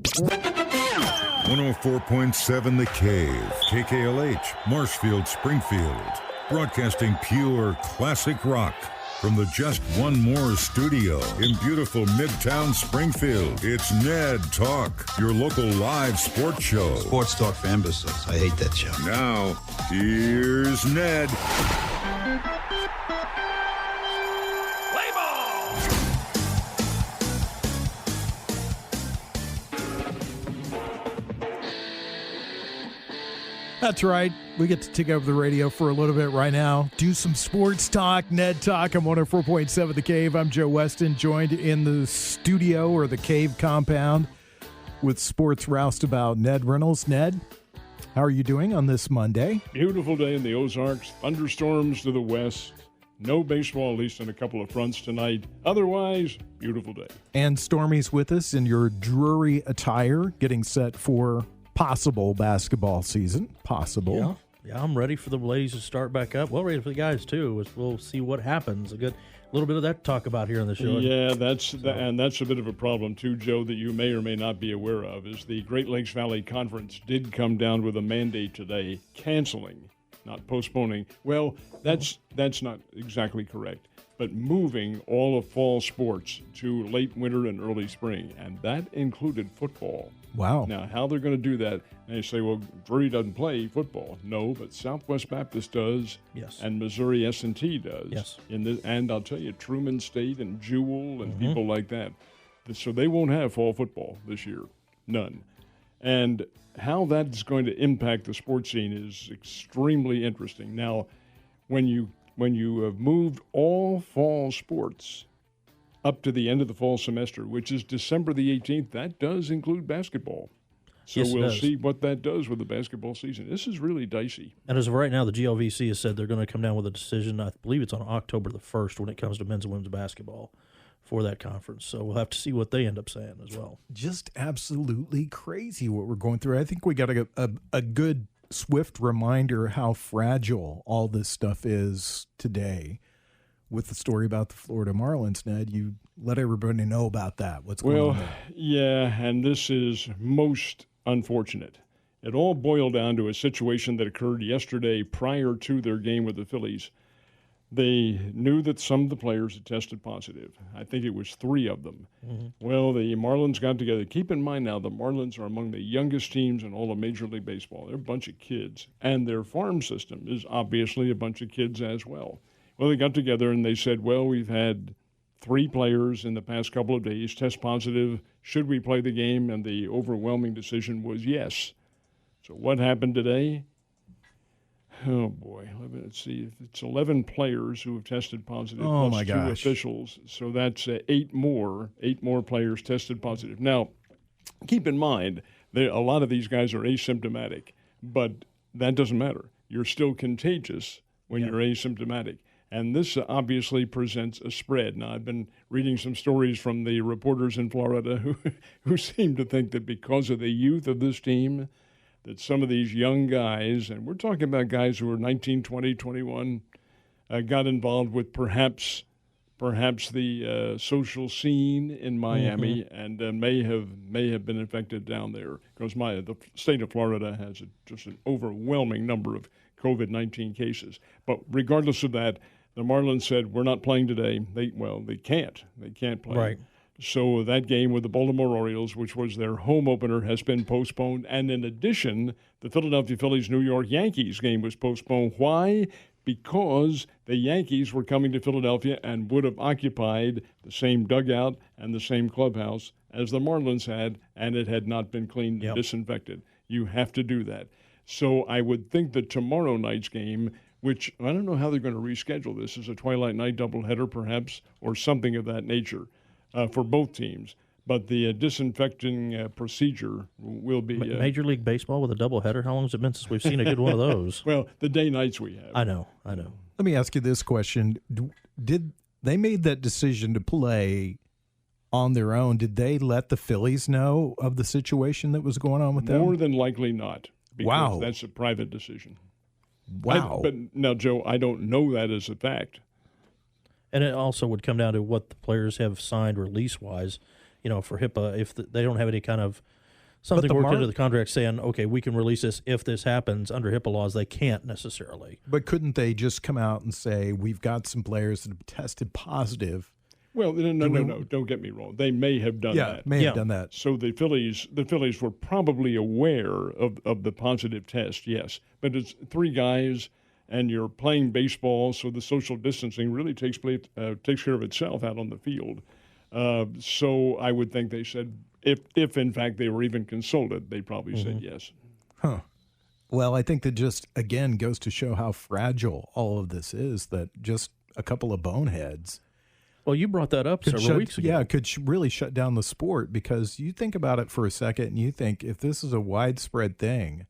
104.7 The Cave, KKLH, Marshfield, Springfield. Broadcasting pure classic rock from the Just One More studio in beautiful Midtown Springfield. It's Ned Talk, your local live sports show. Sports talk for imbeciles. I hate that show. Now, here's Ned. That's right. We get to take over the radio for a little bit right now. Do some sports talk, Ned Talk on 104.7 The Cave. I'm Joe Westen, joined in the studio or the Cave compound with sports roustabout Ned Reynolds. Ned, how are you doing on this Monday? Beautiful day in the Ozarks. Thunderstorms to the west. No baseball, at least on a couple of fronts tonight. Otherwise, beautiful day. And Stormy's with us in your Drury attire, getting set for possible basketball season. Possible. Yeah, I'm ready for the ladies to start back up. Well, ready for the guys, too. We'll see what happens. A little bit of that to talk about here on the show. Yeah, that's a bit of a problem, too, Joe, that you may or may not be aware of, is the Great Lakes Valley Conference did come down with a mandate today, canceling, not postponing. Well, that's not exactly correct, but moving all of fall sports to late winter and early spring, and that included football. Wow. Now, how they're going to do that, and they say, well, Drury doesn't play football. No, but Southwest Baptist does. Yes. And Missouri S&T does. Yes. And I'll tell you, Truman State and Jewell and people like that. So they won't have fall football this year. None. And how that's going to impact the sports scene is extremely interesting. Now, when you have moved all fall sports up to the end of the fall semester, which is December the 18th, that does include basketball. So yes, we'll see what that does with the basketball season. This is really dicey. And as of right now, the GLVC has said they're going to come down with a decision. I believe it's on October the 1st when it comes to men's and women's basketball for that conference. So we'll have to see what they end up saying as well. Just absolutely crazy what we're going through. I think we got a good, swift reminder how fragile all this stuff is today. With the story about the Florida Marlins, Ned, you let everybody know about that. What's going on there? Yeah, and this is most unfortunate. It all boiled down to a situation that occurred yesterday prior to their game with the Phillies. They knew that some of the players had tested positive. I think it was 3 of them. Mm-hmm. Well, the Marlins got together. Keep in mind now, the Marlins are among the youngest teams in all of Major League Baseball. They're a bunch of kids, and their farm system is obviously a bunch of kids as well. Well, they got together and they said, well, we've had 3 players in the past couple of days test positive. Should we play the game? And the overwhelming decision was yes. So what happened today? Oh, boy. Let's see. It's 11 players who have tested positive, plus 2 officials. So that's 8 more players tested positive. Now, keep in mind, a lot of these guys are asymptomatic, but that doesn't matter. You're still contagious when you're asymptomatic. And this obviously presents a spread. Now, I've been reading some stories from the reporters in Florida who seem to think that because of the youth of this team, that some of these young guys, and we're talking about guys who are 19, 20, 21, got involved with perhaps the social scene in Miami and may have been infected down there because the state of Florida has just an overwhelming number of COVID-19 cases. But regardless of that, the Marlins said, we're not playing today. They can't. They can't play. Right. So that game with the Baltimore Orioles, which was their home opener, has been postponed. And in addition, the Philadelphia Phillies-New York Yankees game was postponed. Why? Because the Yankees were coming to Philadelphia and would have occupied the same dugout and the same clubhouse as the Marlins had, and it had not been cleaned and disinfected. You have to do that. So I would think that tomorrow night's game, which I don't know how they're going to reschedule this, as a twilight night doubleheader perhaps, or something of that nature for both teams. But the disinfecting procedure will be... Major League Baseball with a doubleheader? How long has it been since we've seen a good one of those? Well, the day-nights we have. I know. Let me ask you this question. Did they made that decision to play on their own? Did they let the Phillies know of the situation that was going on with them? More than likely not. Because that's a private decision. Wow. But now, Joe, I don't know that as a fact. And it also would come down to what the players have signed release-wise, for HIPAA. If they don't have any kind of something the worked into the contract saying, okay, we can release this if this happens under HIPAA laws. They can't necessarily. But couldn't they just come out and say, we've got some players that have tested positive? Well, no. Don't get me wrong. They may have done that. May have done that. So the Phillies were probably aware of the positive test, yes. But it's 3 guys, and you're playing baseball, so the social distancing really takes care of itself out on the field. So I would think they said, if in fact they were even consulted, they probably said yes. Huh. Well, I think that just, again, goes to show how fragile all of this is, that just a couple of boneheads. Well, you brought that up several weeks ago. Yeah, could really shut down the sport, because you think about it for a second and you think, if this is a widespread thing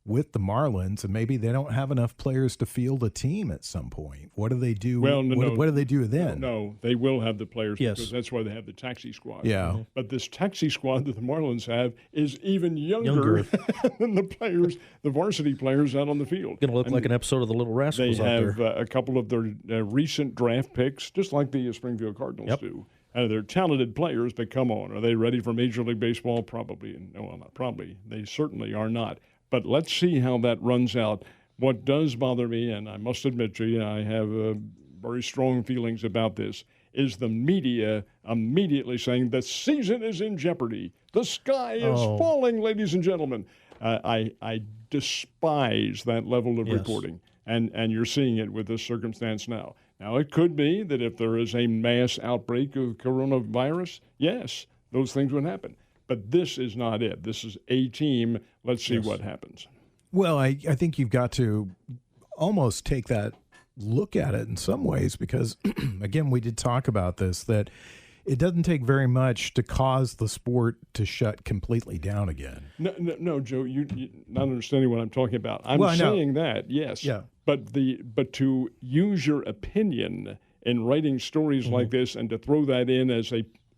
with the Marlins and maybe they don't have enough players to field a team at some point, what do they do? Well, what do they do then? No, they will have the players, yes, because that's why they have the taxi squad. Yeah. But this taxi squad that the Marlins have is even younger. Than the players, the varsity players out on the field. Going to look like an episode of The Little Rascals they out have there. A couple of their recent draft picks, just like the Springfield Cardinals do. They're talented players, but come on, are they ready for Major League Baseball? Probably. No, not probably. They certainly are not. But let's see how that runs out. What does bother me, and I must admit to you, I have very strong feelings about this, is the media immediately saying the season is in jeopardy. The sky is falling, ladies and gentlemen. I despise that level of reporting, and you're seeing it with this circumstance now. Now, it could be that if there is a mass outbreak of coronavirus, yes, those things would happen. But this is not it. This is a team. Let's see what happens. Well, I think you've got to almost take that look at it in some ways, because, again, we did talk about this, that it doesn't take very much to cause the sport to shut completely down again. No, Joe, you're not understanding what I'm talking about. I'm saying that, yes. Yeah. But to use your opinion in writing stories like this and to throw that in as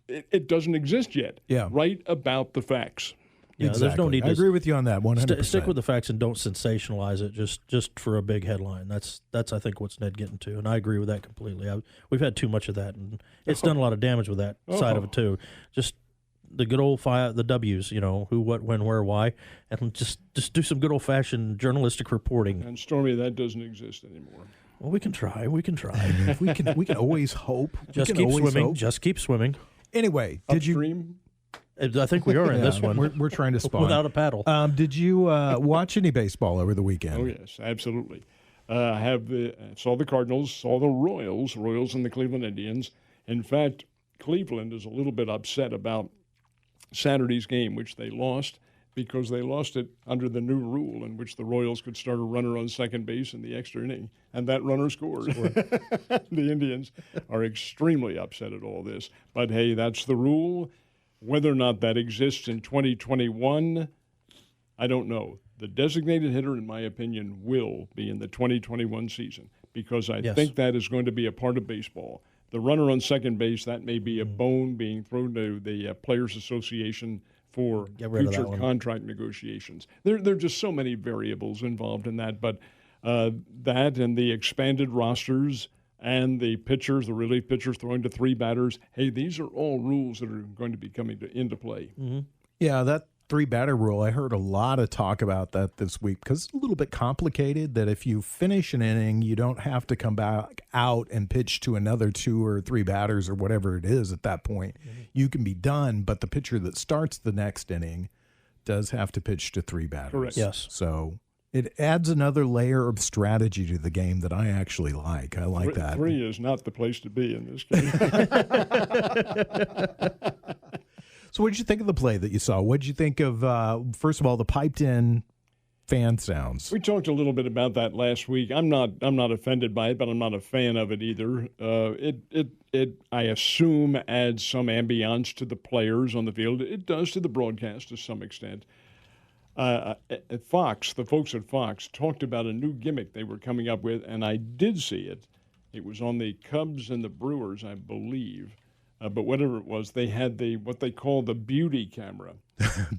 it doesn't exist yet. Yeah. Write about the facts. Yeah, exactly. There's no need I agree with you on that 100%. Stick with the facts and don't sensationalize it just for a big headline. That's I think what's Ned getting to, and I agree with that completely. We've had too much of that, and it's done a lot of damage with that side of it too. Just the good old the W's, who, what, when, where, why, and just do some good old fashioned journalistic reporting. And Stormy, that doesn't exist anymore. Well, we can try. we can always hope. Just keep swimming. Hope. Just keep swimming. Anyway, Upstream? I think we are in this one. We're trying to spawn without a paddle. Did you watch any baseball over the weekend? Oh yes, absolutely. I saw the Cardinals, saw the Royals and the Cleveland Indians. In fact, Cleveland is a little bit upset about Saturday's game, which they lost, because they lost it under the new rule in which the Royals could start a runner on second base in the extra inning, and that runner scored. The Indians are extremely upset at all this. But, hey, that's the rule. Whether or not that exists in 2021, I don't know. The designated hitter, in my opinion, will be in the 2021 season, because I think that is going to be a part of baseball. The runner on second base, that may be a bone being thrown to the Players Association for future contract negotiations. There are just so many variables involved in that, but that and the expanded rosters and the pitchers, the relief pitchers throwing to 3 batters, hey, these are all rules that are going to be coming into play. Mm-hmm. Yeah, that 3-batter rule, I heard a lot of talk about that this week, because it's a little bit complicated, that if you finish an inning, you don't have to come back out and pitch to another 2 or 3 batters or whatever it is at that point. Mm-hmm. You can be done, but the pitcher that starts the next inning does have to pitch to 3 batters. Correct. Yes. So it adds another layer of strategy to the game that I actually like. I like that. 3 is not the place to be in this game. So what did you think of the play that you saw? What did you think of, first of all, the piped-in fan sounds? We talked a little bit about that last week. I'm not offended by it, but I'm not a fan of it either. It I assume adds some ambiance to the players on the field. It does to the broadcast to some extent. At Fox, the folks at Fox talked about a new gimmick they were coming up with, and I did see it. It was on the Cubs and the Brewers, I believe. But whatever it was, they had what they call the beauty camera.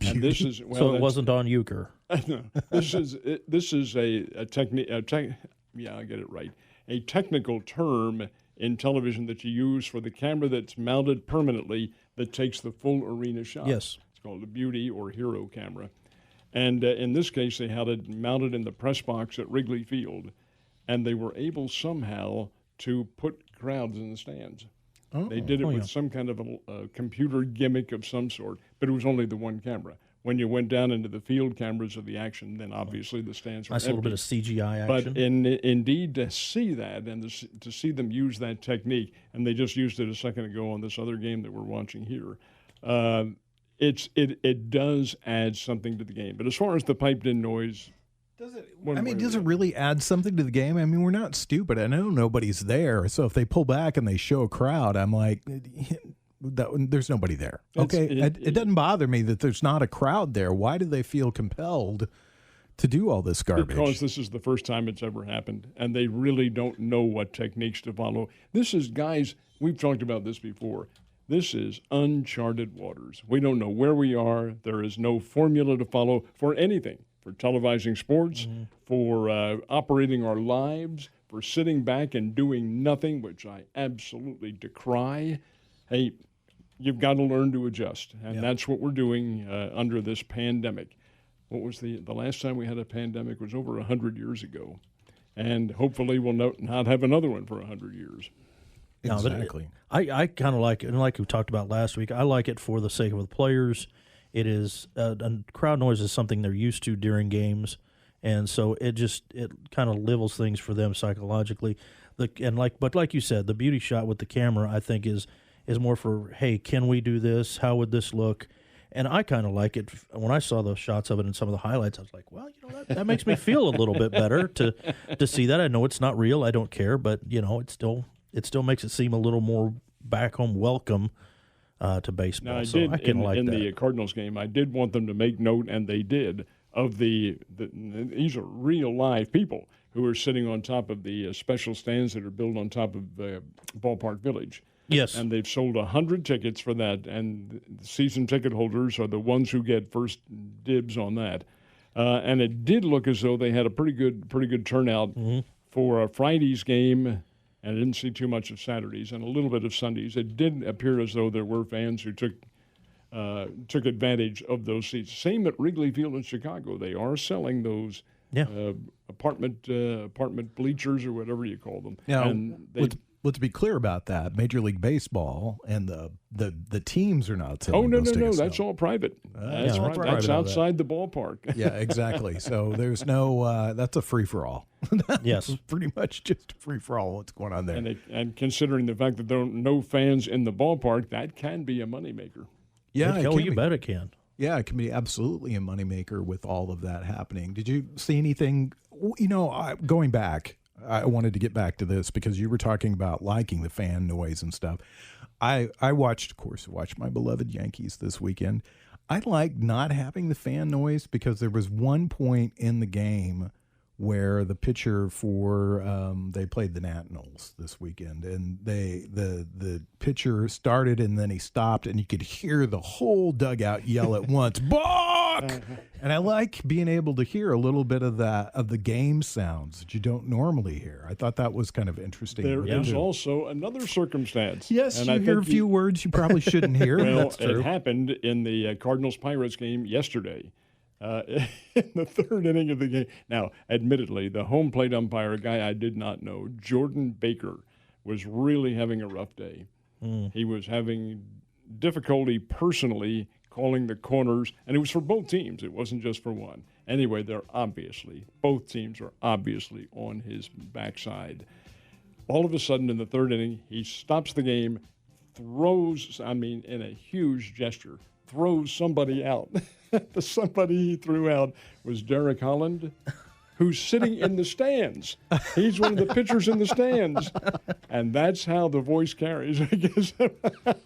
And this is so it wasn't on Euchre. No, this is a technique. Yeah, I get it right. A technical term in television that you use for the camera that's mounted permanently that takes the full arena shot. Yes. It's called a beauty or hero camera. And in this case, they had it mounted in the press box at Wrigley Field, and they were able somehow to put crowds in the stands. Oh, they did it with some kind of a computer gimmick of some sort, but it was only the one camera. When you went down into the field cameras of the action, then obviously the stands were nice empty. little bit of CGI action. But indeed, to see that and to see them use that technique, and they just used it a second ago on this other game that we're watching here, it does add something to the game. But as far as the piped-in noise, does it really add something to the game? I mean, we're not stupid. I know nobody's there, so if they pull back and they show a crowd, I'm like, there's nobody there. Okay, it doesn't bother me that there's not a crowd there. Why do they feel compelled to do all this garbage? Because this is the first time it's ever happened, and they really don't know what techniques to follow. This is, guys, we've talked about this before. This is uncharted waters. We don't know where we are. There is no formula to follow for anything, for televising sports, for operating our lives, for sitting back and doing nothing, which I absolutely decry. Hey, you've got to learn to adjust, and that's what we're doing under this pandemic. What was the last time we had a pandemic was over 100 years ago, and hopefully we'll not have another one for 100 years. Exactly. I kind of like it, and like we talked about last week, I like it for the sake of the players. It is and crowd noise is something they're used to during games, and so it kind of levels things for them psychologically. But like you said, the beauty shot with the camera, I think, is more for, hey, can we do this? How would this look? And I kind of like it. When I saw the shots of it and some of the highlights, I was like, well, that makes me feel a little bit better to see that. I know it's not real. I don't care, but it still makes it seem a little more back home welcome to baseball. Now, I so did I can like in that. the Cardinals game. I did want them to make note, and they did, of these are real live people who are sitting on top of the special stands that are built on top of Ballpark Village. Yes. And they've sold 100 tickets for that, and the season ticket holders are the ones who get first dibs on that. And it did look as though they had a pretty good turnout for Friday's game, and I didn't see too much of Saturdays and a little bit of Sundays. It did appear as though there were fans who took advantage of those seats. Same at Wrigley Field in Chicago. They are selling those apartment bleachers or whatever you call them. Now, and let's be clear about that. Major League Baseball and the teams are not selling no, those tickets. That's all private. That's right. private That's of outside the ballpark. Yeah, exactly. So there's no that's a free-for-all. Yes. Pretty much just a free-for-all what's going on there. And considering the fact that there are no fans in the ballpark, that can be a moneymaker. Yeah, you bet it can. Yeah, it can be absolutely a moneymaker with all of that happening. Did you see anything? Going back, I wanted to get back to this because you were talking about liking the fan noise and stuff. I watched my beloved Yankees this weekend. I liked not having the fan noise because there was one point in the game where the pitcher for they played the Nationals this weekend, and the pitcher started and then he stopped, and you could hear the whole dugout yell at once, "Balk!" And I like being able to hear a little bit of the game sounds that you don't normally hear. I thought that was kind of interesting. There is also another circumstance. Yes, and you hear a few words you probably shouldn't hear. Well, That's true. it happened in the Cardinals-Pirates game yesterday. In the third inning of the game. Now, admittedly, the home plate umpire, a guy I did not know, Jordan Baker, was really having a rough day. He was having difficulty personally calling the corners, and it was for both teams. It wasn't just for one. Anyway, both teams are obviously on his backside. All of a sudden, in the third inning, he stops the game, in a huge gesture, throws somebody out. The somebody he threw out was Derek Holland, who's sitting in the stands. He's one of the pitchers in the stands. And that's how the voice carries. I guess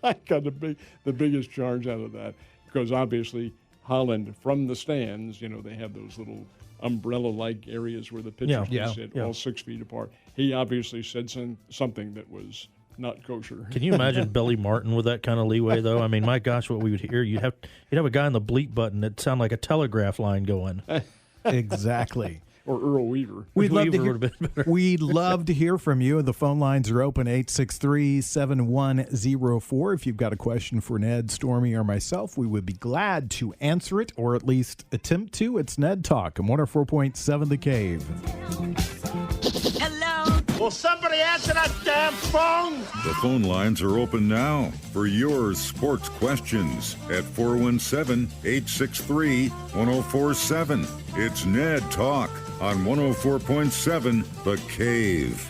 I got the biggest charge out of that. Because obviously Holland, from the stands, they have those little umbrella-like areas where the pitchers can sit all 6 feet apart. He obviously said something that was not kosher. Can you imagine Billy Martin with that kind of leeway, though? I mean, my gosh, what we would hear. You'd have a guy on the bleep button that sound like a telegraph line going. Exactly. or Earl Weaver. We'd love to Weaver hear. would have been better. We'd love to hear from you. The phone lines are open 863-7104. If you've got a question for Ned, Stormy, or myself, we would be glad to answer it, or at least attempt to. It's Ned Talk on 104.7 The Cave. Hello? Will somebody answer that damn phone? The phone lines are open now for your sports questions at 417-863-1047. It's Ned Talk on 104.7 The Cave.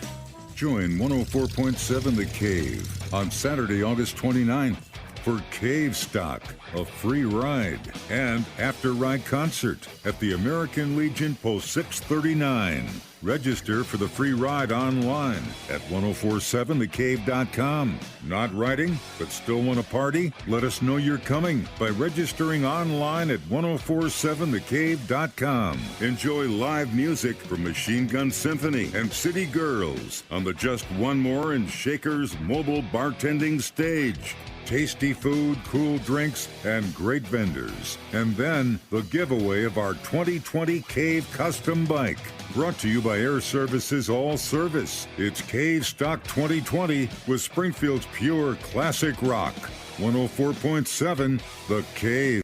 Join 104.7 The Cave on Saturday, August 29th for Cave Stock, a free ride and after-ride concert at the American Legion Post 639. Register for the free ride online at 1047thecave.com. Not riding, but still want to party? Let us know you're coming by registering online at 1047thecave.com. Enjoy live music from Machine Gun Symphony and City Girls on the Just One More and Shakers mobile bartending stage. Tasty food, cool drinks, and great vendors. And then the giveaway of our 2020 Cave Custom Bike. Brought to you by Air Services All Service. It's Cave Stock 2020 with Springfield's pure classic rock. 104.7 The Cave.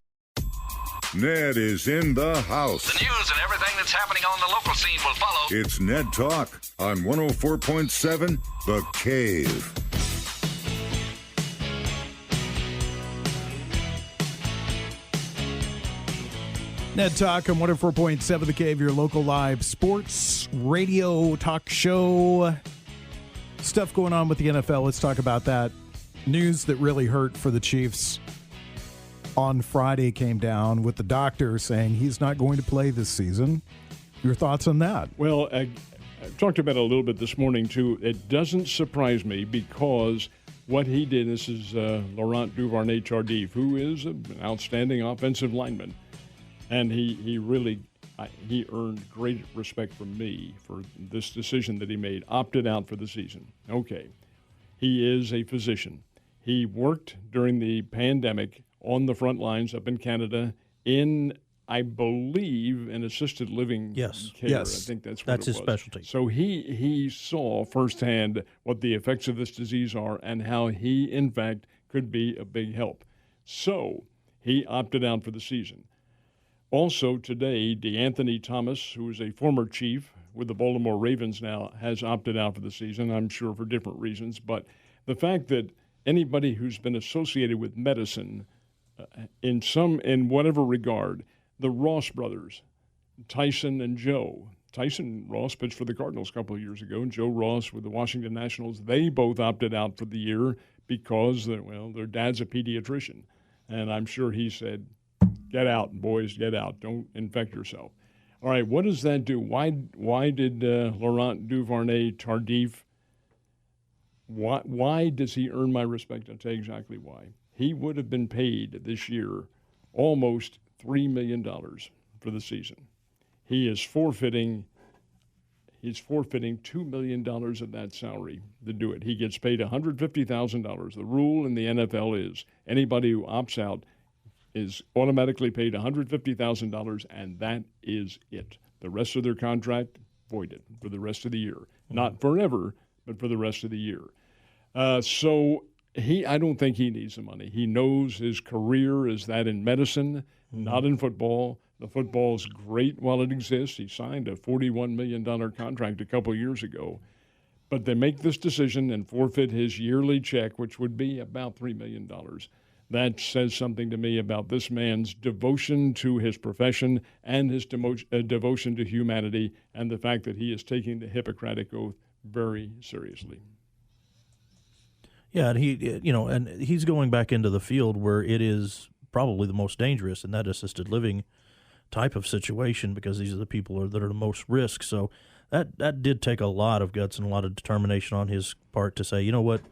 Ned is in the house. The news and everything that's happening on the local scene will follow. It's Ned Talk on 104.7 The Cave. Ned Talk on 104.7 The Cave, your local live sports radio talk show. Stuff going on with the NFL. Let's talk about that. News that really hurt for the Chiefs on Friday came down with the doctor saying he's not going to play this season. Your thoughts on that? Well, I talked about it a little bit this morning, too. It doesn't surprise me because what he did, this is Laurent Duvernay-Tardif, who is an outstanding offensive lineman. And he really earned great respect from me for this decision that he made, opted out for the season. Okay, he is a physician. He worked during the pandemic on the front lines up in Canada in, I believe, an assisted living care. Yes. I think that's his specialty. So he saw firsthand what the effects of this disease are and how he, in fact, could be a big help. So he opted out for the season. Also today, DeAnthony Thomas, who is a former Chief with the Baltimore Ravens now, has opted out for the season, I'm sure for different reasons. But the fact that anybody who's been associated with medicine in whatever regard, the Ross brothers, Tyson and Joe. Tyson Ross pitched for the Cardinals a couple of years ago, and Joe Ross with the Washington Nationals. They both opted out for the year because, their dad's a pediatrician. And I'm sure he said, get out, boys, get out. Don't infect yourself. All right, what does that do? Why did Laurent Duvernay-Tardif, why does he earn my respect? I'll tell you exactly why. He would have been paid this year almost $3 million for the season. He is forfeiting $2 million of that salary to do it. He gets paid $150,000. The rule in the NFL is anybody who opts out is automatically paid $150,000, and that is it. The rest of their contract, voided for the rest of the year. Not forever, but for the rest of the year. So I don't think he needs the money. He knows his career is that in medicine, not in football. The football's great while it exists. He signed a $41 million contract a couple years ago. But they make this decision and forfeit his yearly check, which would be about $3 million. That says something to me about this man's devotion to his profession and his devotion to humanity, and the fact that he is taking the Hippocratic Oath very seriously. Yeah, and he's going back into the field where it is probably the most dangerous in that assisted living type of situation, because these are the people that are the most risk. So that did take a lot of guts and a lot of determination on his part to say, you know what,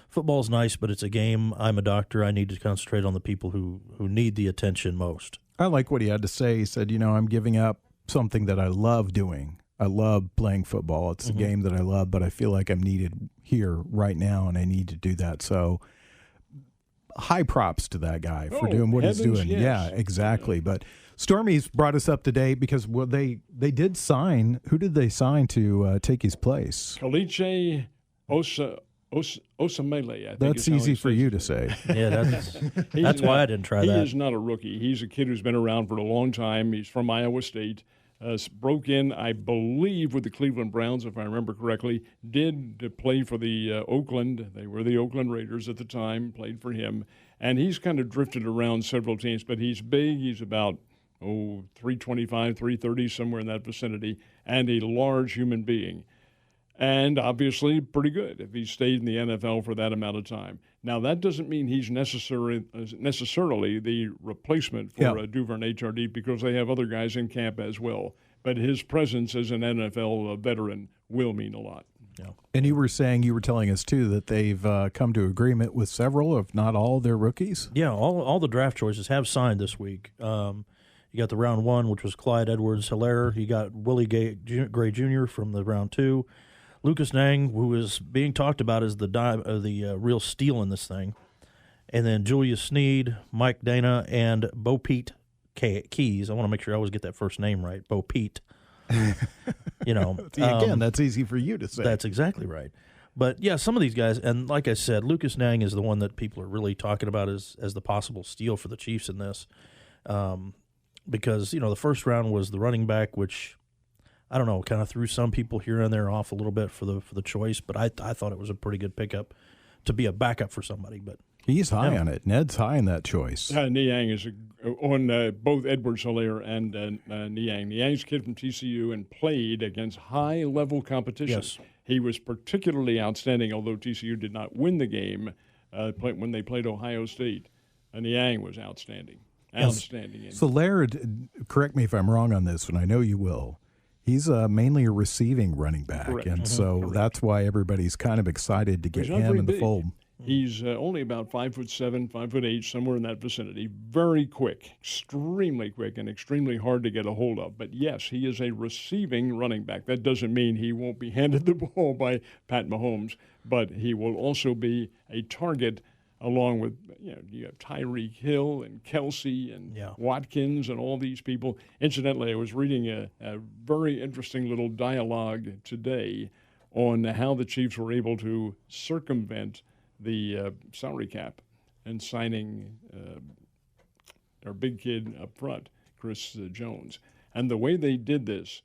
football's nice, but it's a game. I'm a doctor. I need to concentrate on the people who need the attention most. I like what he had to say. He said, I'm giving up something that I love doing. I love playing football. It's a game that I love, but I feel like I'm needed here right now, and I need to do that. So high props to that guy for doing what heavens, he's doing. yes. Yeah, exactly. But Stormy's brought us up to date because they did sign. Who did they sign to take his place? Kaliche Osamele, I think. That's easy for you to say. Yeah, that's why I didn't try that. He is not a rookie. He's a kid who's been around for a long time. He's from Iowa State. Broke in, I believe, with the Cleveland Browns, if I remember correctly. Did play for the Oakland. They were the Oakland Raiders at the time, played for him. And he's kind of drifted around several teams, but he's big. He's about, 325, 330, somewhere in that vicinity, and a large human being. And obviously pretty good if he stayed in the NFL for that amount of time. Now, that doesn't mean he's necessarily the replacement for Duvernay Tardif because they have other guys in camp as well. But his presence as an NFL veteran will mean a lot. Yeah. And you were telling us, too, that they've come to agreement with several, if not all, their rookies? Yeah, all the draft choices have signed this week. You got the round 1, which was Clyde Edwards-Helaire. You got Willie Gray Jr. from the round 2. Lucas Nang, who is being talked about as the real steal in this thing. And then Julius Sneed, Mike Dana, and Bo Pete Keys. I want to make sure I always get that first name right. Bo Pete. Again, that's easy for you to say. That's exactly right. But, yeah, some of these guys, and like I said, Lucas Nang is the one that people are really talking about as the possible steal for the Chiefs in this. Because, the first round was the running back, which, I don't know, kind of threw some people here and there off a little bit for the choice. But I thought it was a pretty good pickup to be a backup for somebody. But he's high on it. Ned's high on that choice. Niang is on both Edwards-Helaire and Niang. Niang's a kid from TCU and played against high-level competition. Yes. He was particularly outstanding, although TCU did not win the game when they played Ohio State. Niang was outstanding. Outstanding. So Laird, correct me if I'm wrong on this, and I know you will. He's mainly a receiving running back, Correct. and so that's why everybody's kind of excited to get him in the fold. He's only about 5'7", 5'8", somewhere in that vicinity. Very quick, extremely quick, and extremely hard to get a hold of. But yes, he is a receiving running back. That doesn't mean he won't be handed the ball by Pat Mahomes, but he will also be a target along with, you have Tyreek Hill and Kelsey and Watkins and all these people. Incidentally, I was reading a very interesting little dialogue today on how the Chiefs were able to circumvent the salary cap and signing our big kid up front, Chris Jones. And the way they did this,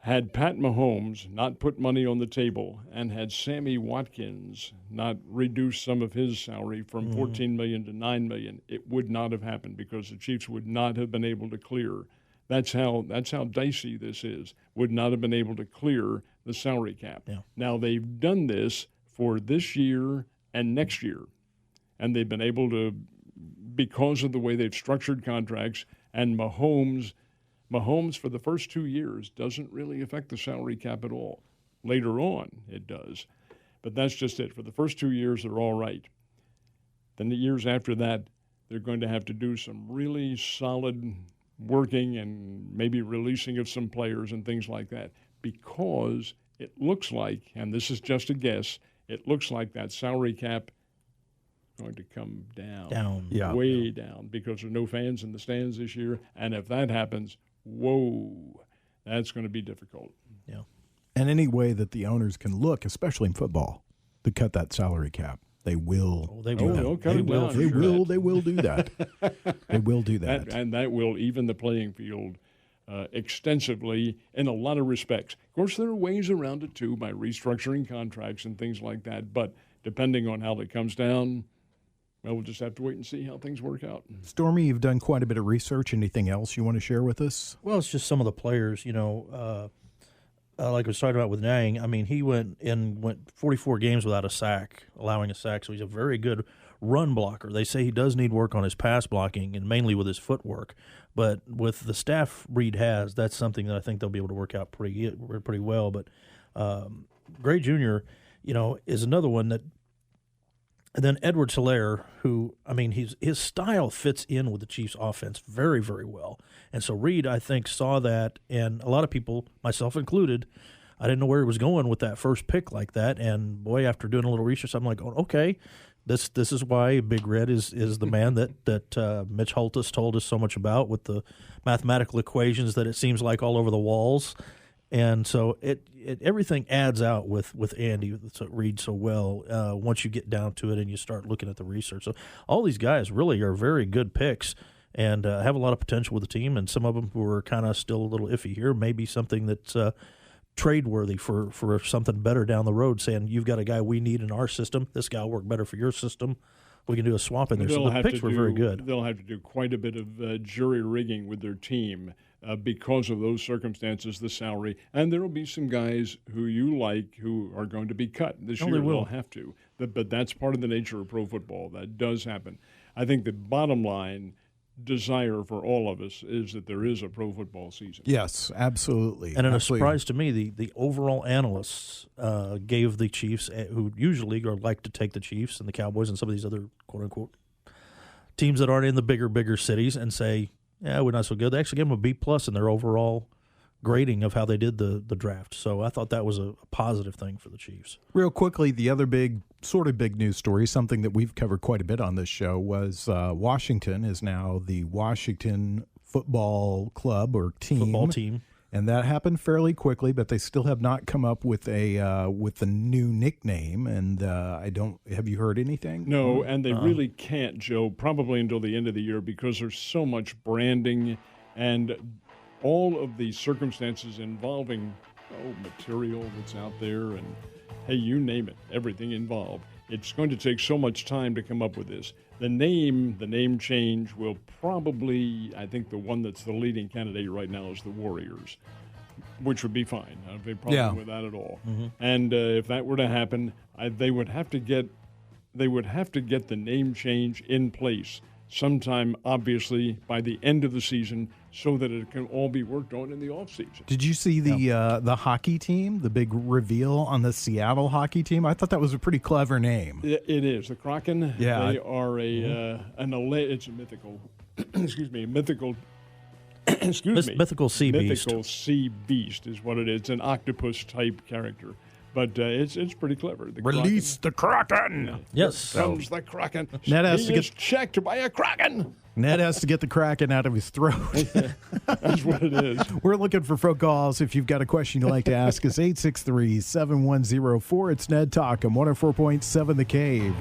had Pat Mahomes not put money on the table and had Sammy Watkins not reduced some of his salary from $14 million to $9 million, it would not have happened because the Chiefs would not have been able to clear. That's how dicey this is. Would not have been able to clear the salary cap. Yeah. Now they've done this for this year and next year, and they've been able to, because of the way they've structured contracts, and Mahomes for the first 2 years doesn't really affect the salary cap at all. Later on, it does. But that's just it. For the first 2 years, they're all right. Then the years after that, they're going to have to do some really solid working and maybe releasing of some players and things like that because it looks like, and this is just a guess, it looks like that salary cap going to come down. Way down because there are no fans in the stands this year. And if that happens, whoa, that's going to be difficult. Yeah. And any way that the owners can look, especially in football, to cut that salary cap, they will. They will. They'll cut it down. They will do that. They will do that. And that will even the playing field extensively in a lot of respects. Of course, there are ways around it, too, by restructuring contracts and things like that. But depending on how it comes down, well, we'll just have to wait and see how things work out. Stormy, you've done quite a bit of research. Anything else you want to share with us? Well, it's just some of the players, like I was talking about with Nang. I mean, he went 44 games without a sack, allowing a sack, so he's a very good run blocker. They say he does need work on his pass blocking and mainly with his footwork. But with the staff Reed has, that's something that I think they'll be able to work out pretty well. But Gray Jr., is another one that. And then Edwards-Helaire, who, I mean, his style fits in with the Chiefs' offense very, very well. And so Reed, I think, saw that, and a lot of people, myself included, I didn't know where he was going with that first pick like that. And, boy, after doing a little research, I'm like, oh, okay, This is why Big Red is the man that Mitch Holtis told us so much about with the mathematical equations that it seems like all over the walls. And so it everything adds out with Andy that reads so well once you get down to it and you start looking at the research. So all these guys really are very good picks and have a lot of potential with the team. And some of them who are kind of still a little iffy here, maybe something that's trade worthy for something better down the road, saying you've got a guy we need in our system. This guy will work better for your system. We can do a swap in there. So the picks were very good. They'll have to do quite a bit of jury rigging with their team because of those circumstances, the salary. And there will be some guys who you like who are going to be cut this year. They'll have to. But that's part of the nature of pro football. That does happen. I think the bottom line desire for all of us is that there is a pro football season. Yes, absolutely. And in a surprise to me, the overall analysts gave the Chiefs, who usually are like to take the Chiefs and the Cowboys and some of these other quote-unquote teams that aren't in the bigger cities and say, yeah, we're not so good. They actually gave them a B+ in their overall grading of how they did the draft. So I thought that was a positive thing for the Chiefs. Real quickly, the other big news story, something that we've covered quite a bit on this show, was Washington is now the Washington Football Club or team. Football team. And that happened fairly quickly, but they still have not come up with a new nickname. And have you heard anything? No, and they really can't, Joe, probably until the end of the year because there's so much branding and all of the circumstances involving material that's out there and, hey, you name it, everything involved. It's going to take so much time to come up with this. The name change will probably, I think the one that's the leading candidate right now is the Warriors, which would be fine. I don't have a problem with that at all. Mm-hmm. And if that were to happen, they would have to get the name change in place sometime, obviously, by the end of the season so that it can all be worked on in the offseason. Did you see the hockey team, the big reveal on the Seattle hockey team? I thought that was a pretty clever name. It is. The Kraken, yeah. They are it's a mythical, mythical sea beast. Mythical sea beast is what it is. It's an octopus-type character. But it's pretty clever. Release the Kraken! Yes. Here comes the Kraken. Ned has he to is checked by a Kraken. Ned has to get the Kraken out of his throat. That's what it is. We're looking for phone calls. If you've got a question you'd like to ask us, 863-7104. It's Ned Talk on 104.7 The Cave.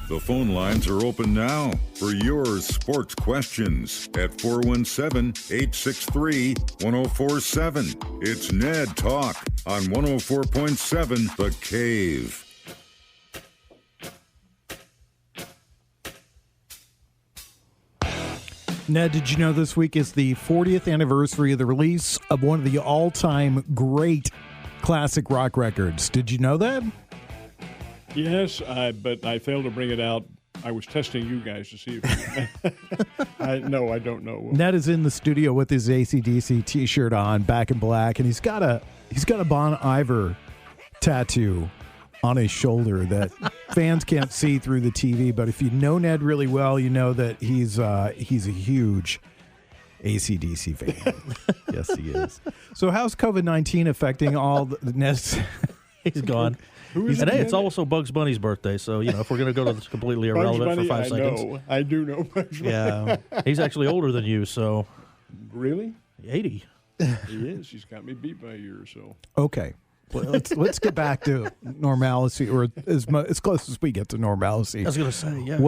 The phone lines are open now for your sports questions at 417-863-1047. It's Ned Talk on 104.7 The Cave. Ned, did you know this week is the 40th anniversary of the release of one of the all-time great classic rock records? Did you know that? Yes, but I failed to bring it out. I was testing you guys to see if I don't know. Ned is in the studio with his AC/DC T-shirt on, back in black, and he's got a Bon Iver tattoo on his shoulder that fans can't see through the TV. But if you know Ned really well, you know that he's a huge AC/DC fan. Yes, he is. So how's COVID-19 affecting all the Ned's? He's gone. Hey, it's also Bugs Bunny's birthday, so if we're going to go to this completely irrelevant for 5 seconds. I do know Bugs Bunny. Yeah, he's actually older than you, so. Really? 80. He is. He's got me beat by a year or so. Okay. Well, let's get back to normalcy, or as close as we get to normalcy. I was going to say, yeah.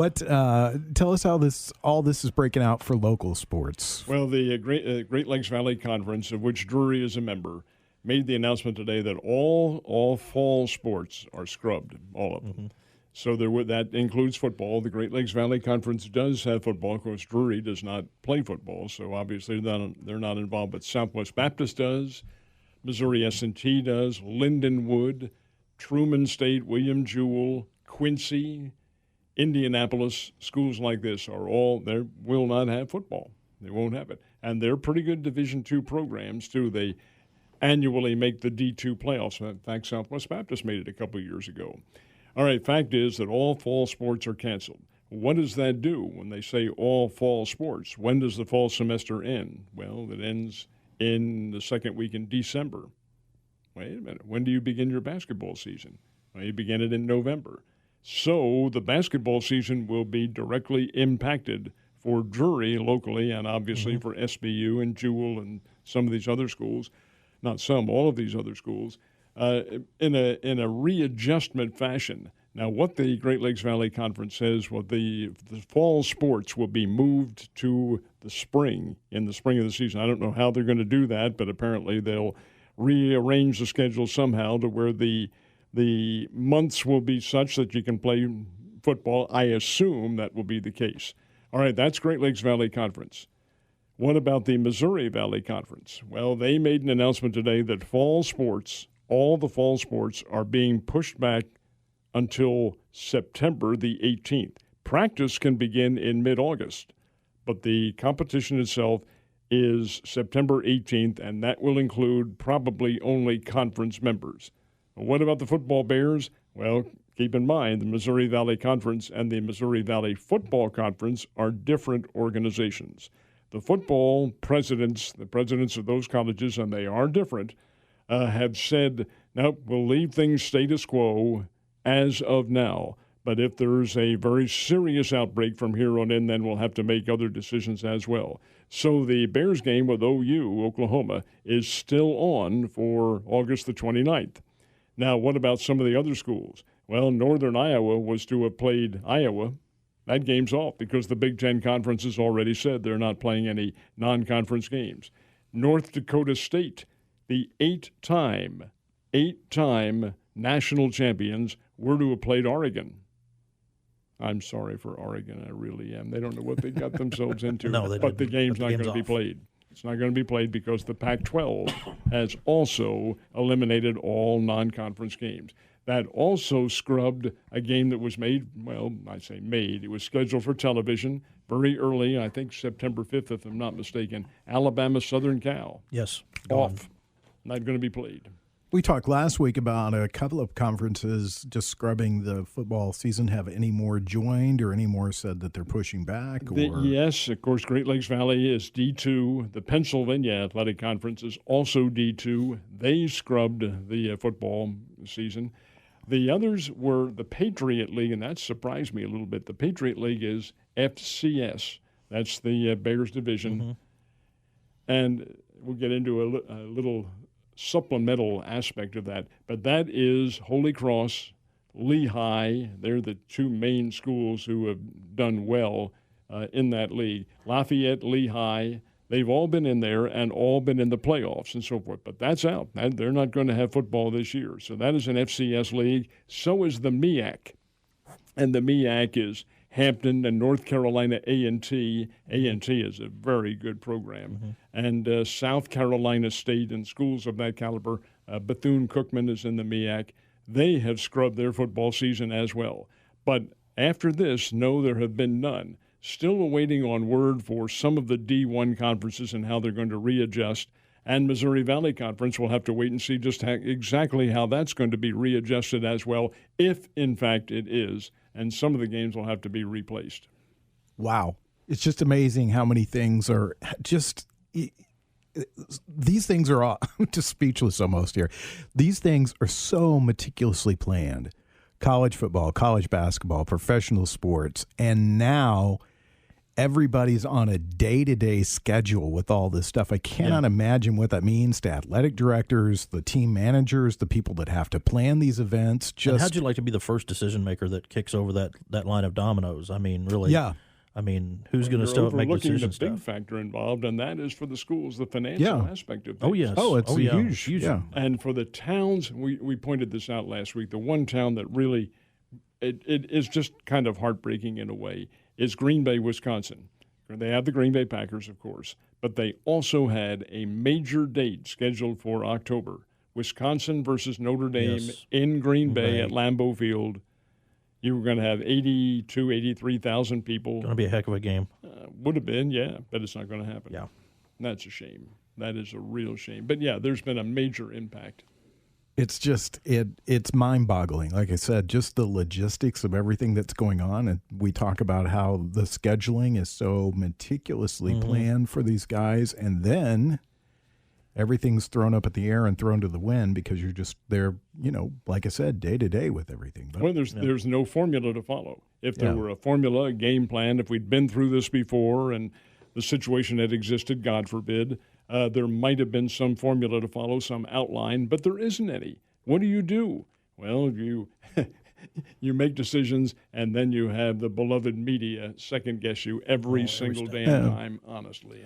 Tell us how all this is breaking out for local sports. Well, the Great Lakes Valley Conference, of which Drury is a member, made the announcement today that all fall sports are scrubbed, all of them. Mm-hmm. So that includes football. The Great Lakes Valley Conference does have football. Of course, Drury does not play football, so obviously they're not involved. But Southwest Baptist does, Missouri S&T does, Lindenwood, Truman State, William Jewell, Quincy, Indianapolis, schools like this will not have football. They won't have it. And they're pretty good Division II programs, too. They annually make the D2 playoffs. In fact, Southwest Baptist made it a couple of years ago. All right, fact is that all fall sports are canceled. What does that do when they say all fall sports? When does the fall semester end? Well, it ends in the second week in December. Wait a minute. When do you begin your basketball season? They begin it in November. So the basketball season will be directly impacted for Drury locally and obviously for SBU and Jewel and some of these other schools, not some, all of these other schools, in a readjustment fashion. Now, what the Great Lakes Valley Conference says, the fall sports will be moved to the spring, in the spring of the season. I don't know how they're going to do that, but apparently they'll rearrange the schedule somehow to where the months will be such that you can play football. I assume that will be the case. All right, that's Great Lakes Valley Conference. What about the Missouri Valley Conference? Well, they made an announcement today that fall sports, all the fall sports, are being pushed back until September the 18th. Practice can begin in mid-August, but the competition itself is September 18th, and that will include probably only conference members. What about the football Bears? Well, keep in mind, the Missouri Valley Conference and the Missouri Valley Football Conference are different organizations. The football presidents, the presidents of those colleges, and they are different, have said, nope, we'll leave things status quo as of now. But if there's a very serious outbreak from here on in, then we'll have to make other decisions as well. So the Bears game with OU, Oklahoma, is still on for August the 29th. Now, what about some of the other schools? Well, Northern Iowa was to have played Iowa. That game's off because the Big Ten Conference has already said they're not playing any non-conference games. North Dakota State, the eight-time national champions, were to have played Oregon. I'm sorry for Oregon, I really am. They don't know what they got themselves into, but the game's not going to be played. It's not going to be played because the Pac-12 has also eliminated all non-conference games. That also scrubbed a game that was made, well, I say made, it was scheduled for television very early, I think September 5th, if I'm not mistaken, Alabama Southern Cal. Yes. Off. Not going to be played. We talked last week about a couple of conferences just scrubbing the football season. Have any more joined or any more said that they're pushing back? Yes, of course, Great Lakes Valley is D2. The Pennsylvania Athletic Conference is also D2. They scrubbed the football season. The others were the Patriot League, and that surprised me a little bit. The Patriot League is FCS. That's the Bears division. And we'll get into a little supplemental aspect of that. But that is Holy Cross, Lehigh. They're the two main schools who have done well in that league. Lafayette, Lehigh, they've all been in there and all been in the playoffs and so forth. But that's out. They're not going to have football this year. So that is an FCS league. So is the MEAC. And the MEAC is Hampton and North Carolina A&T. A&T is a very good program. And South Carolina State and schools of that caliber. Bethune-Cookman is in the MEAC. They have scrubbed their football season as well. But after this, no, there have been none. Still awaiting on word for some of the D1 conferences and how they're going to readjust. And Missouri Valley Conference will have to wait and see just exactly how that's going to be readjusted as well, if in fact it is. And some of the games will have to be replaced. Wow. It's just amazing how many things are just these things are all, I'm just speechless almost here. These things are so meticulously planned. College football, college basketball, professional sports, and now everybody's on a day-to-day schedule with all this stuff. I cannot imagine what that means to athletic directors, the team managers, the people that have to plan these events. And how'd you like to be the first decision maker that kicks over that line of dominoes? I mean, really. Yeah. I mean, who's going to still make decisions? You're overlooking the big factor involved, and that is for the schools, the financial aspect of things. Oh, yes. Oh, it's huge. Yeah. And for the towns, we pointed this out last week, the one town that really, it is just kind of heartbreaking in a way, is Green Bay, Wisconsin. They have the Green Bay Packers, of course, but they also had a major date scheduled for October. Wisconsin versus Notre Dame in Green Bay at Lambeau Field. You were going to have 83,000 people. Going to be a heck of a game. Would have been, yeah, but it's not going to happen. Yeah. That's a shame. That is a real shame. But, yeah, there's been a major impact. It's just it's mind-boggling. Like I said, just the logistics of everything that's going on. And we talk about how the scheduling is so meticulously planned for these guys. And then everything's thrown up at the air and thrown to the wind because you're just there, like I said, day to day with everything. But, well, there's no formula to follow. If there were a formula, a game plan, if we'd been through this before and the situation had existed, God forbid, there might have been some formula to follow, some outline, but there isn't any. What do? Well, you you make decisions, and then you have the beloved media second-guess you every single damn time, honestly.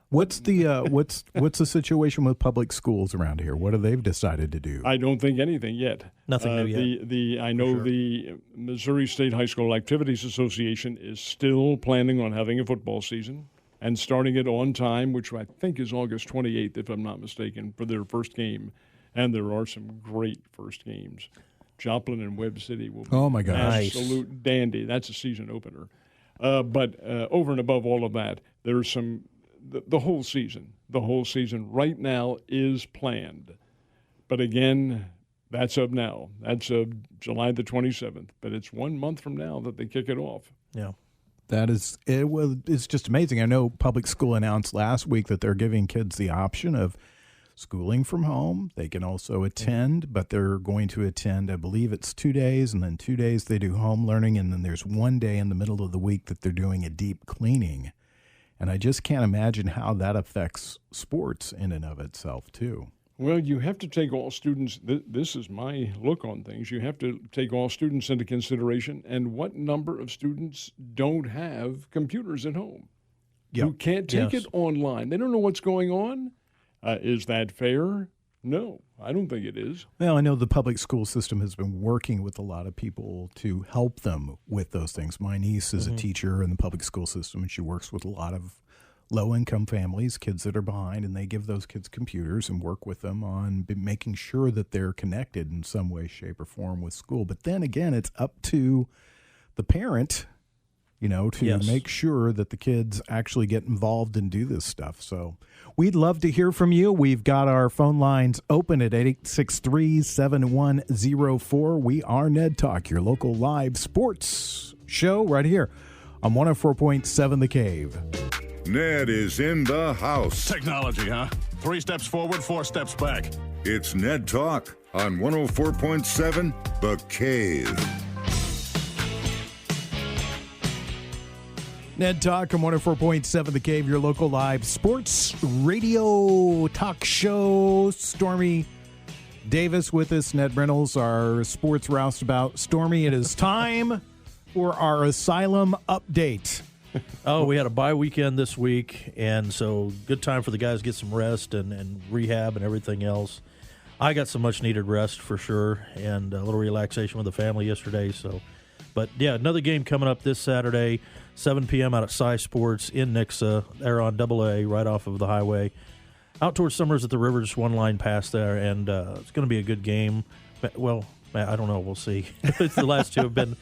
What's the situation with public schools around here? What have they decided to do? I don't think anything yet. Nothing new yet. I know the Missouri State High School Activities Association is still planning on having a football season and starting it on time, which I think is August 28th, if I'm not mistaken, for their first game. And there are some great first games. Joplin and Webb City will be absolute dandy. That's a season opener. But over and above all of that, there's some the whole season. The whole season right now is planned. But again, that's up now. That's July the 27th. But it's 1 month from now that they kick it off. Yeah. It's just amazing. I know public school announced last week that they're giving kids the option of schooling from home. They can also attend, but they're going to attend, I believe it's 2 days, and then 2 days they do home learning, and then there's 1 day in the middle of the week that they're doing a deep cleaning. And I just can't imagine how that affects sports in and of itself, too. Well, you have to take all students, this is my look on things, you have to take all students into consideration, and what number of students don't have computers at home? Who can't take it online? They don't know what's going on? Is that fair? No, I don't think it is. Well, I know the public school system has been working with a lot of people to help them with those things. My niece is a teacher in the public school system, and she works with a lot of low-income families, kids that are behind, and they give those kids computers and work with them on making sure that they're connected in some way, shape, or form with school. But then again, it's up to the parent, to make sure that the kids actually get involved and do this stuff. So we'd love to hear from you. We've got our phone lines open at 863-7104. We are Ned Talk, your local live sports show right here on 104.7 The Cave. Ned is in the house. Technology, huh? 3 steps forward, 4 steps back. It's Ned Talk on 104.7 The Cave. Ned Talk on 104.7 The Cave, your local live sports radio talk show. Stormy Davis with us, Ned Reynolds, our sports roustabout. Stormy, it is time for our asylum update. We had a bye weekend this week, and so good time for the guys to get some rest and rehab and everything else. I got some much-needed rest for sure, and a little relaxation with the family yesterday. But yeah, another game coming up this Saturday, 7 p.m. out at Cy Sports in Nixa. They're on AA right off of the highway. Out towards Summers at the river, just one line past there, and it's going to be a good game. Well, I don't know. We'll see. The last two have been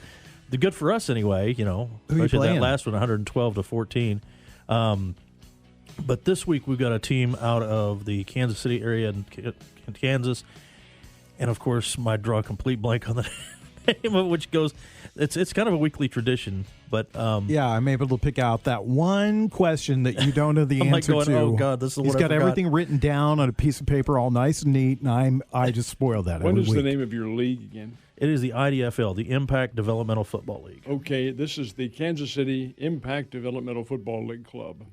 good for us anyway, especially that last one, 112-14. But this week we've got a team out of the Kansas City area in Kansas, and of course my draw a complete blank on the name of which goes. It's kind of a weekly tradition, but I'm able to pick out that one question that you don't know the answer to. Oh God, this is what He's got everything written down on a piece of paper, all nice and neat, and I just spoiled that. What is the name of your league again? It is the IDFL, the Impact Developmental Football League. Okay, this is the Kansas City Impact Developmental Football League Club.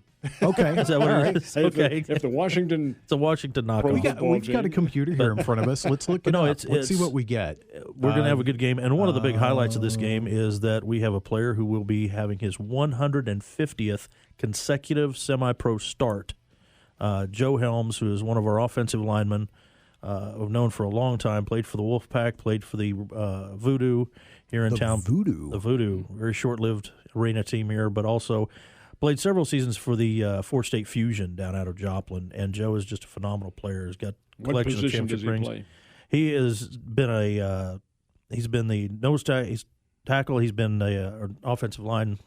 Okay, is that what it is? Okay, if the Washington, it's a Washington knockoff. We've got a computer here in front of us. Let's look it up. Let's see what we get. We're going to have a good game, and one of the big highlights of this game is that we have a player who will be having his 150th consecutive semi-pro start. Joe Helms, who is one of our offensive linemen, I've known for a long time, played for the Wolfpack, played for the Voodoo here in town. The Voodoo, very short-lived arena team here, but also played several seasons for the Four-State Fusion down out of Joplin, and Joe is just a phenomenal player. He's got collections of championship rings. Play? He has been he's been the nose tackle. He's been an offensive line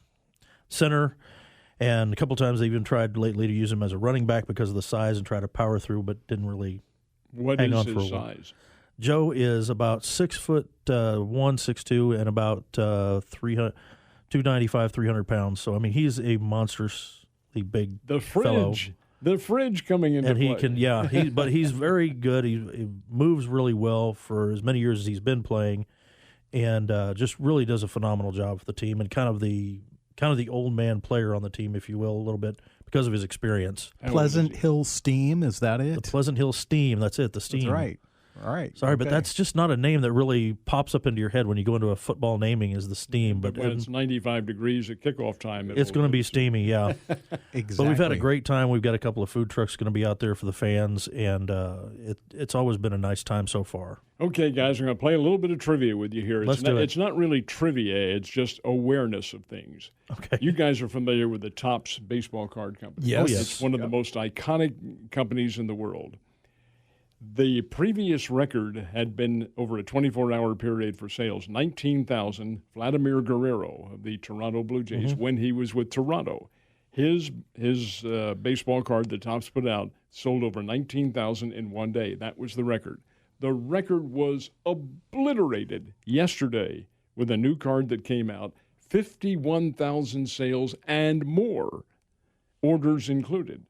center, and a couple times they even tried lately to use him as a running back because of the size and try to power through, but didn't really hang on for a while. What is his size? Joe is about 6'1", 6'2", and about 295, 300 pounds. So, I mean, he's a monstrously big fellow. The fridge coming into and he play. can, but he's very good. He moves really well for as many years as he's been playing, and just really does a phenomenal job for the team, and kind of the old man player on the team, if you will, a little bit because of his experience. Pleasant Hill Steam, is that it? The Pleasant Hill Steam, that's it, the Steam. That's right. All right. Sorry, but Okay. that's just not a name that really pops up into your head when you go into a football naming is the Steam. But when it's 95 degrees at kickoff time, it's going to be steamy, yeah. Exactly. But we've had a great time. We've got a couple of food trucks going to be out there for the fans, and it's always been a nice time so far. Okay, guys, I'm going to play a little bit of trivia with you here. Let's do it. It's not really trivia. It's just awareness of things. Okay. You guys are familiar with the Topps baseball card company. Yes. Oh, yes. It's one of the most iconic companies in the world. The previous record had been over a 24-hour period for sales, 19,000. Vladimir Guerrero of the Toronto Blue Jays, when he was with Toronto. His baseball card that Topps put out sold over 19,000 in one day. That was the record. The record was obliterated yesterday with a new card that came out, 51,000 sales and more, orders included,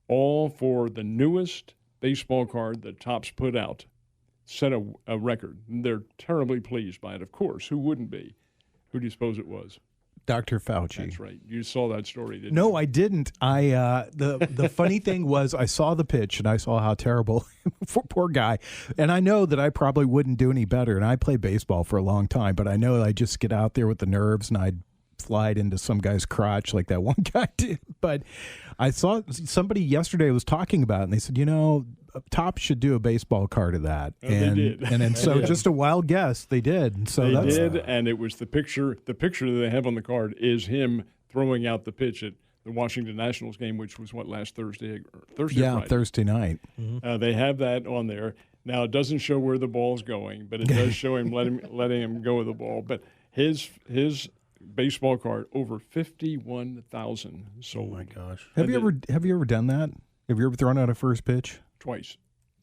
all for the newest baseball card that Topps put out. Set a record. They're terribly pleased by it, of course. Who wouldn't be? Who do you suppose it was? Dr. Fauci. That's right. You saw that story, didn't you? No, I didn't. The funny thing was I saw the pitch and I saw how terrible, poor guy. And I know that I probably wouldn't do any better. And I played baseball for a long time, but I know I just get out there with the nerves and I'd slide into some guy's crotch like that one guy did. But I saw somebody yesterday was talking about it, and they said, Topps should do a baseball card of that. Oh, they did. And so just a wild guess, they did. And so they did, and it was the picture. The picture that they have on the card is him throwing out the pitch at the Washington Nationals game, which was last Thursday? Yeah, Friday. Thursday night. They have that on there. Now, it doesn't show where the ball's going, but it does show him letting him go with the ball. But his baseball card, over 51,000 sold. Oh, my gosh. Have you ever done that? Have you ever thrown out a first pitch? Twice.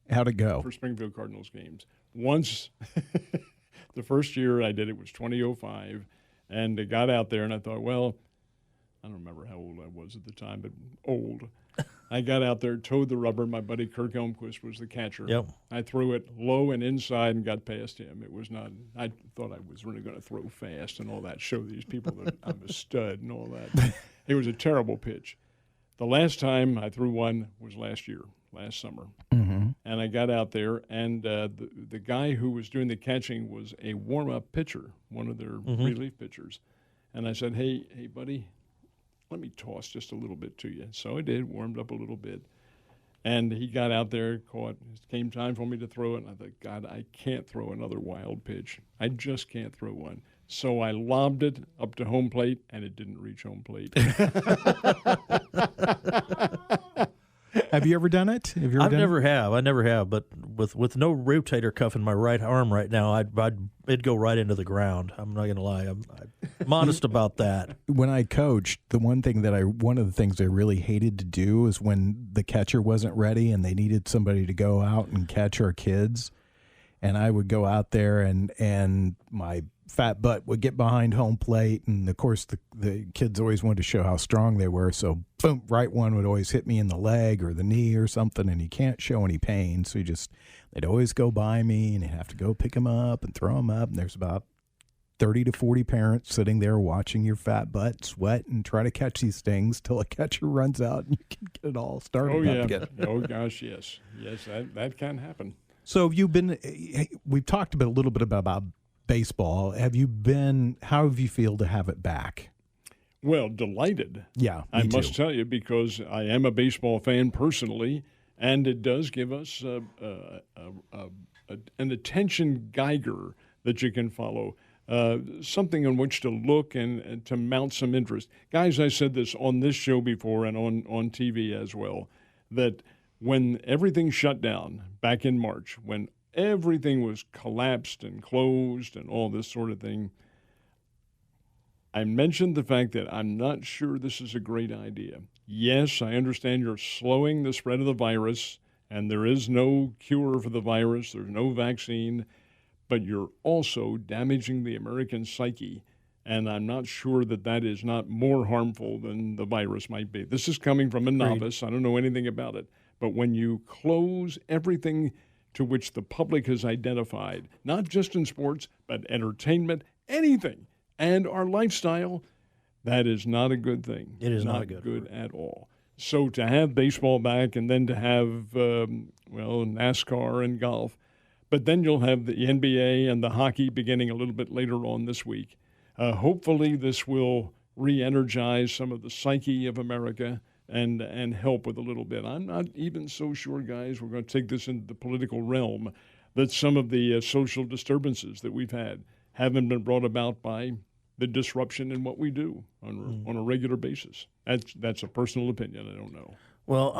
How'd it go? For Springfield Cardinals games. Once, the first year I did it was 2005, and I got out there and I thought, well, I don't remember how old I was at the time, but old. I got out there, towed the rubber. My buddy Kirk Elmquist was the catcher. Yep. I threw it low and inside and got past him. It was not – I thought I was really going to throw fast and all that, show these people that I'm a stud and all that. It was a terrible pitch. The last time I threw one was last summer. Mm-hmm. And I got out there, and the guy who was doing the catching was a warm-up pitcher, one of their relief pitchers. And I said, hey, buddy, let me toss just a little bit to you. So I did, warmed up a little bit. And he got out there, caught. It came time for me to throw it, and I thought, God, I can't throw another wild pitch. I just can't throw one. So I lobbed it up to home plate, and it didn't reach home plate. Have you ever done it? I never have. But with no rotator cuff in my right arm right now, it'd go right into the ground. I'm not going to lie. I'm modest about that. When I coached, one of the things I really hated to do is when the catcher wasn't ready and they needed somebody to go out and catch our kids, and I would go out there and my fat butt would get behind home plate, and of course the kids always wanted to show how strong they were, so boom, right one would always hit me in the leg or the knee or something, and you can't show any pain, so they'd always go by me, and you'd have to go pick them up and throw them up, and there's about 30 to 40 parents sitting there watching your fat butt sweat and try to catch these things till a catcher runs out and you can get it all started up again. Oh, gosh, yes. Yes, that can happen. So we've talked a little bit about baseball. How have you feel to have it back? Well, delighted. Yeah, I must tell you, because I am a baseball fan personally, and it does give us an attention geiger that you can follow, something on which to look and to mount some interest. Guys, I said this on this show before and on TV as well, that when everything shut down back in March, when everything was collapsed and closed and all this sort of thing, I mentioned the fact that I'm not sure this is a great idea. Yes, I understand you're slowing the spread of the virus, and there is no cure for the virus, there's no vaccine, but you're also damaging the American psyche And I'm not sure that is not more harmful than the virus might be. This is coming from a novice. I don't know anything about it. But when you close everything to which the public has identified, not just in sports, but entertainment, anything, and our lifestyle, that is not a good thing. It is not good at all. So to have baseball back and then to have, NASCAR and golf, but then you'll have the NBA and the hockey beginning a little bit later on this week. Hopefully this will re-energize some of the psyche of America and help with a little bit. I'm not even so sure, guys, we're going to take this into the political realm, that some of the social disturbances that we've had haven't been brought about by the disruption in what we do on a regular basis. That's a personal opinion. I don't know. Well,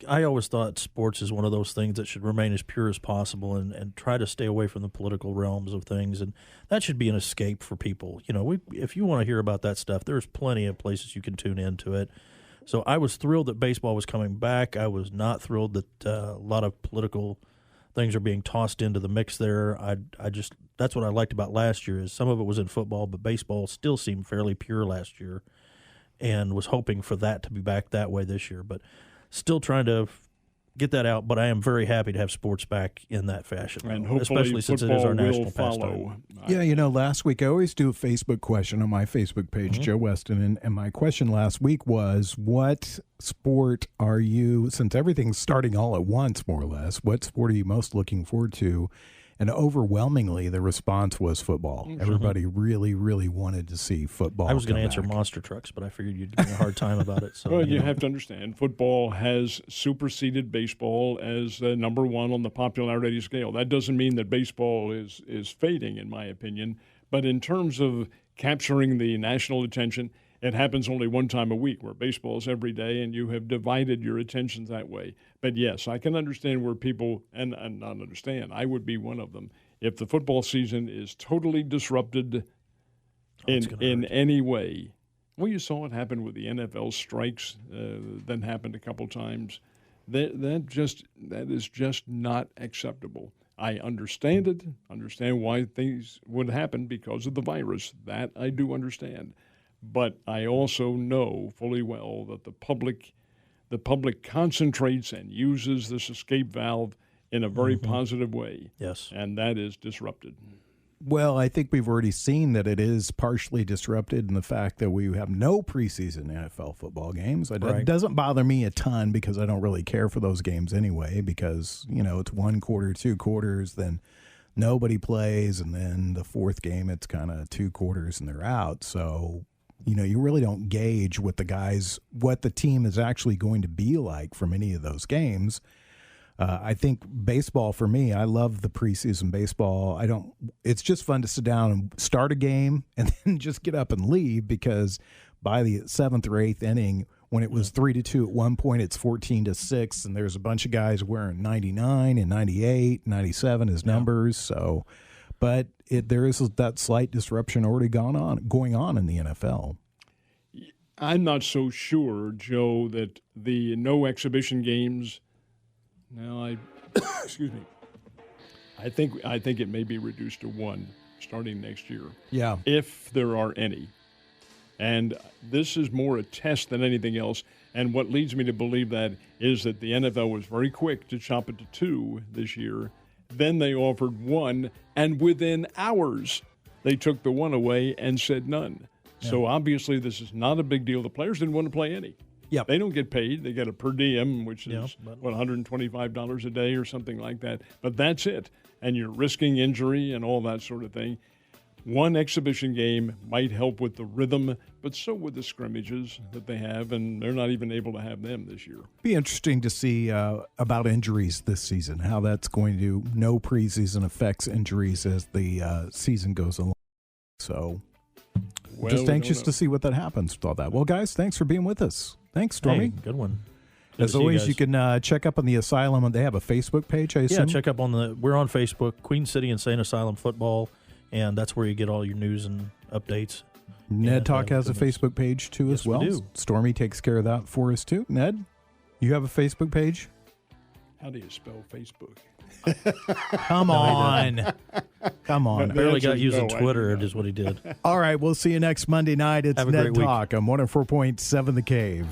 I always thought sports is one of those things that should remain as pure as possible and try to stay away from the political realms of things, and that should be an escape for people. If you want to hear about that stuff, there's plenty of places you can tune into it. So I was thrilled that baseball was coming back. I was not thrilled that a lot of political things are being tossed into the mix there. That's what I liked about last year, is some of it was in football, but baseball still seemed fairly pure last year, and was hoping for that to be back that way this year. But still trying to get that out. But I am very happy to have sports back in that fashion, and hopefully especially since it is our national follow. pastime. Yeah, last week I always do a Facebook question on my Facebook page, Joe Westen, and my question last week was, what sport are you, since everything's starting all at once more or less, what sport are you most looking forward to? And overwhelmingly, the response was football. Mm-hmm. Everybody really, really wanted to see football. I was going to answer back. monster trucks, but I figured you'd give me a hard time about it. So, well, you have to understand, football has superseded baseball as number one on the popularity scale. That doesn't mean that baseball is fading, in my opinion. But in terms of capturing the national attention, it happens only one time a week, where baseball is every day, and you have divided your attention that way. But yes, I can understand where people, and not understand, I would be one of them, if the football season is totally disrupted in any way. Well, you saw what happened with the NFL strikes that happened a couple times. That is just not acceptable. I understand it, understand why things would happen because of the virus. That I do understand. But I also know fully well that the public concentrates and uses this escape valve in a very positive way. Yes. And that is disrupted. Well, I think we've already seen that it is partially disrupted in the fact that we have no preseason NFL football games. It doesn't bother me a ton because I don't really care for those games anyway, because, it's 1 quarter, 2 quarters, then nobody plays, and then the fourth game it's kind of 2 quarters and they're out. So you really don't gauge what the team is actually going to be like from any of those games. I think baseball, for me, I love the preseason baseball. It's just fun to sit down and start a game and then just get up and leave, because by the 7th or 8th inning, when it was 3-2 at one point, it's 14-6, and there's a bunch of guys wearing 99 and 98, 97 as numbers. So, but there is that slight disruption already going on in the NFL. I'm not so sure, Joe, that the no exhibition games. Now, excuse me. I think it may be reduced to 1 starting next year. Yeah, if there are any. And this is more a test than anything else. And what leads me to believe that is that the NFL was very quick to chop it to 2 this year. Then they offered 1, and within hours they took the 1 away and said none. Yeah. So obviously this is not a big deal. The players didn't want to play any. Yep. They don't get paid. They get a per diem, which is, $125 a day or something like that. But that's it. And you're risking injury and all that sort of thing. 1 exhibition game might help with the rhythm, but so would the scrimmages that they have, and they're not even able to have them this year. Be interesting to see about injuries this season, how that's going to, no preseason affects injuries as the season goes along. So just anxious to see what that happens with all that. Well, guys, thanks for being with us. Thanks, Stormy. Hey, good one. Good As always, you can check up on the Asylum. They have a Facebook page, I assume? Yeah, check up we're on Facebook, Queen City Insane Asylum Football, and that's where you get all your news and updates. Ned Talk has a Facebook page, too, as well. We do. Stormy takes care of that for us, too. Ned, you have a Facebook page? How do you spell Facebook? Come on. Come on. Barely got answer is using no, I Twitter, do is what he did. All right, we'll see you next Monday night. It's Have a Ned great week. Talk on 104.7 The Cave.